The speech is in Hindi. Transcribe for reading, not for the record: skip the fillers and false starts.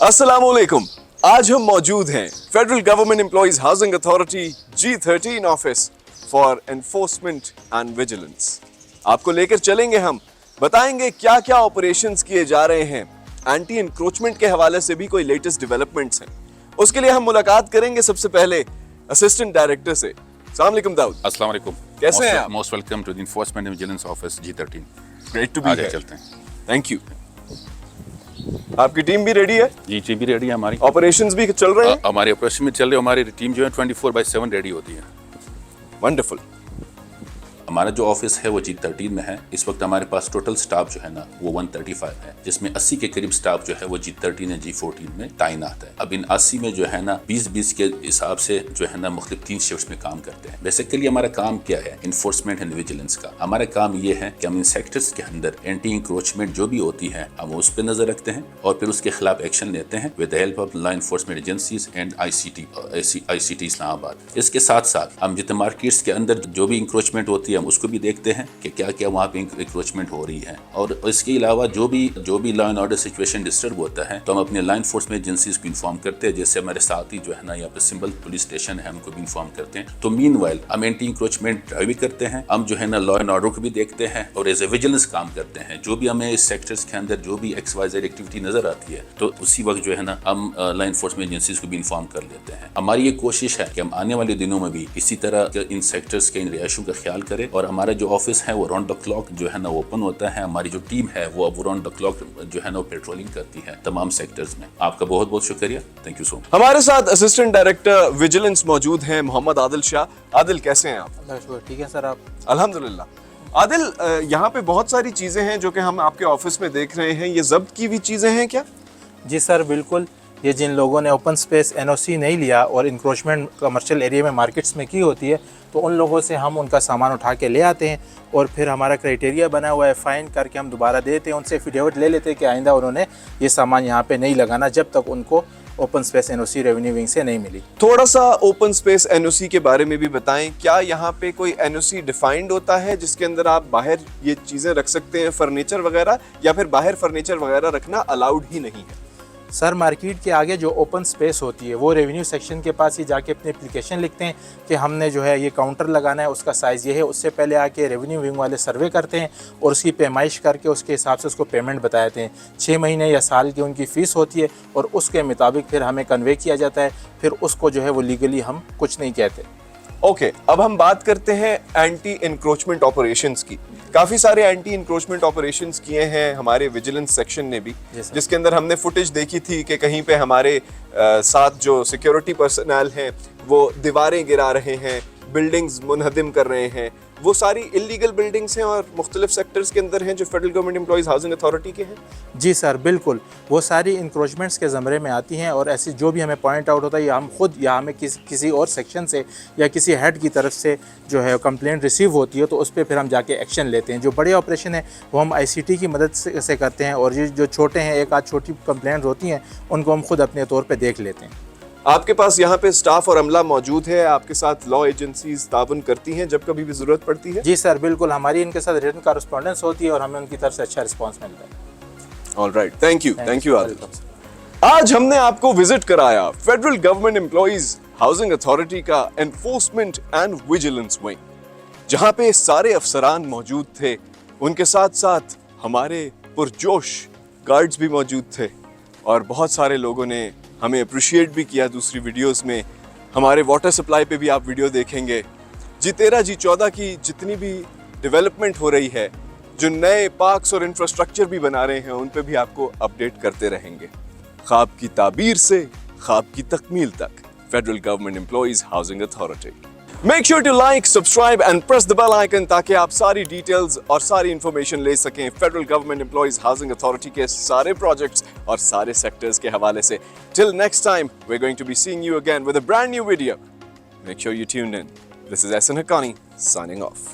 अस्सलामुअलैकुम। आज हम मौजूद हैं federal government employees housing authority G13 office for enforcement and vigilance. आपको लेकर चलेंगे, हम बताएंगे क्या क्या ऑपरेशंस किए जा रहे हैं। एंटी इंक्रोचमेंट के हवाले से भी कोई लेटेस्ट डेवलपमेंट्स हैं। उसके लिए हम मुलाकात करेंगे सबसे पहले असिस्टेंट डायरेक्टर से। अस्सलाम वालेकुम दाऊद। अस्सलाम वालेकुम। कैसे हैं आप? Most welcome to the enforcement and vigilance office G13। Great to be आगे हियर। चलते हैं। Thank you. आपकी टीम भी रेडी है? जी भी रेडी है हमारी। ऑपरेशंस भी चल रहे हैं? हमारे ऑपरेशन में चल रहे, हमारी टीम जो है 24/7 रेडी होती है। वंडरफुल। हमारा जो ऑफिस है वो G13 में है। इस वक्त हमारे पास टोटल स्टाफ जो है ना वो 135 है, जिसमें 80 के करीब स्टाफ जो है वो G13 या G14 में तैनात है। अब इन 80 में जो है ना 20-20 के हिसाब से जो है ना मुख्तलिफ 3 शिफ्ट्स में काम करते हैं। बेसिकली हमारा काम क्या है, इन्फोर्समेंट एंड विजिलेंस का। हमारा काम ये है कि हम इन सेक्टर्स के अंदर एंटी इंक्रोचमेंट जो भी होती है हम उस पर नजर रखते हैं और फिर उसके खिलाफ एक्शन लेते हैं with the help of law enforcement agencies and ICT Islamabad. इसके साथ साथ हम जितने मार्केट्स के अंदर जो भी इंक्रोचमेंट होती है हम उसको भी देखते हैं कि क्या क्या वहाँ पे इंक्रोचमेंट हो रही है। और इसके अलावा जो भी law and order situation disturb होता है तो हम अपने लॉ इन्फोर्समेंट एजेंसीज को इन्फॉर्म करते हैं। जैसे हमारे साथ ही जो है ना यहाँ पे सिंबल पुलिस स्टेशन है, हमको भी इन्फॉर्म करते हैं। तो मीनवाइल हम एंटी इंक्रोचमेंट ड्राइव भी करते हैं, हम जो है ना लॉ एंड ऑर्डर को भी देखते हैं और एज ए विजिलेंस काम करते हैं। जो भी हमें इस सेक्टर्स के अंदर जो भी XYZ एक्टिविटी नजर आती है तो उसी वक्त जो है ना हम लॉ इन्फोर्समेंट एजेंसीज को भी इन्फॉर्म कर लेते हैं। हमारी ये कोशिश है कि हम आने वाले दिनों में भी इसी तरह इन सेक्टर्स के इन रिहायशों का ख्याल करें। और हमारा जो ऑफिस है वो राउंड द क्लॉक जो है ना ओपन होता है। हमारी जो टीम है वो अब राउंड द क्लॉक जो है ना वो पेट्रोलिंग करती है तमाम सेक्टर्स में। आपका बहुत बहुत शुक्रिया। Thank you so much. हमारे साथ असिस्टेंट डायरेक्टर विजिलेंस मौजूद हैं मोहम्मद आदिल शाह। आदिल कैसे हैं आप? अल्लाह का शुक्र, ठीक है सर। आप? अल्हम्दुलिल्लाह। आदिल, यहाँ पे बहुत सारी चीजें हैं जो कि हम आपके ऑफिस में देख रहे हैं, ये जब्त की हुई चीजें हैं क्या? जी सर बिल्कुल। ये जिन लोगों ने ओपन स्पेस NOC नहीं लिया और इंक्रोचमेंट कमर्शियल एरिया में मार्केट्स में की होती है तो उन लोगों से हम उनका सामान उठा के ले आते हैं और फिर हमारा क्राइटेरिया बना हुआ है, फ़ाइन करके हम दोबारा देते हैं। उनसे एफिडेविट ले लेते हैं कि आइंदा उन्होंने ये सामान यहाँ पे नहीं लगाना जब तक उनको open space NOC revenue wing से नहीं मिली। थोड़ा सा ओपन स्पेस NOC के बारे में भी बताएं। क्या यहाँ पे कोई NOC डिफाइंड होता है जिसके अंदर आप बाहर ये चीजें रख सकते हैं, फर्नीचर वगैरह, या फिर बाहर फर्नीचर वगैरह रखना अलाउड ही नहीं है? सर मार्केट के आगे जो ओपन स्पेस होती है वो रेवेन्यू सेक्शन के पास ही जाके अपनी एप्लीकेशन लिखते हैं कि हमने जो है ये काउंटर लगाना है, उसका साइज़ ये है। उससे पहले आके रेवेन्यू विंग वाले सर्वे करते हैं और उसकी पैमाइश करके उसके हिसाब से उसको पेमेंट बताते हैं। 6 महीने या साल की उनकी फ़ीस होती है और उसके मुताबिक फिर हमें कन्वे किया जाता है। फिर उसको जो है वो लीगली हम कुछ नहीं कहते। ओके, अब हम बात करते हैं एंटी इंक्रोचमेंट ऑपरेशंस की। काफ़ी सारे एंटी इंक्रोचमेंट ऑपरेशंस किए हैं हमारे विजिलेंस सेक्शन ने भी, जिसके अंदर हमने फुटेज देखी थी कि कहीं पे हमारे साथ जो सिक्योरिटी पर्सनल हैं वो दीवारें गिरा रहे हैं, बिल्डिंग्स मुनहदिम कर रहे हैं। वो सारी इलीगल बिल्डिंग्स हैं और मुख्तलिफ सेक्टर्स के अंदर हैं जो federal government employees housing authority के हैं। जी सर बिल्कुल, वो सारी इंक्रोचमेंट्स के ज़मरे में आती हैं और ऐसी जो भी हमें पॉइंट आउट होता है या हम खुद या हमें किसी और सेक्शन से या किसी हेड की तरफ से जो है कंप्लेंट रिसीव होती है तो उस पर फिर हम जाके एक्शन लेते हैं। जो बड़े ऑपरेशन है वो हम ICT की मदद से करते हैं और ये जो छोटे हैं, एक आध छोटी कंप्लेंट होती हैं, उनको हम खुद अपने तौर पर देख लेते हैं। आपके पास यहाँ पे स्टाफ और अमला मौजूद है, आपके साथ लॉ एजेंसीज ताउन करती हैं जब कभी भी ज़रूरत पड़ती है? जी सर बिल्कुल, हमारी इनके साथ रिटन कॉरेस्पॉन्डेंस होती है और हमें उनकी तरफ से अच्छा रिस्पॉन्स मिलता है। Alright, thank you Adil. आज हमने आपको विजिट कराया federal government employees housing authority का एनफोर्समेंट एंड विजिलेंस विंग, जहाँ पे सारे अफसरान मौजूद थे। उनके साथ साथ हमारे पुरजोश गार्ड्स भी मौजूद थे और बहुत सारे लोगों ने हमें अप्रिशिएट भी किया। दूसरी वीडियोस में हमारे वाटर सप्लाई पे भी आप वीडियो देखेंगे। G13 G14 की जितनी भी डेवलपमेंट हो रही है, जो नए पार्क्स और इंफ्रास्ट्रक्चर भी बना रहे हैं, उन पे भी आपको अपडेट करते रहेंगे। ख्वाब की ताबीर से ख्वाब की तकमील तक, federal government employees housing authority. Make sure to like, subscribe and press the bell icon ताकि आप सारी डिटेल्स और सारी इंफॉर्मेशन ले सकें federal government employees housing authority के सारे प्रोजेक्ट्स और सारे सेक्टर्स के हवाले से। Till next time, we are going to be seeing you again with a brand new video. Make sure you tune in. This is Ehsan Haqqani signing off.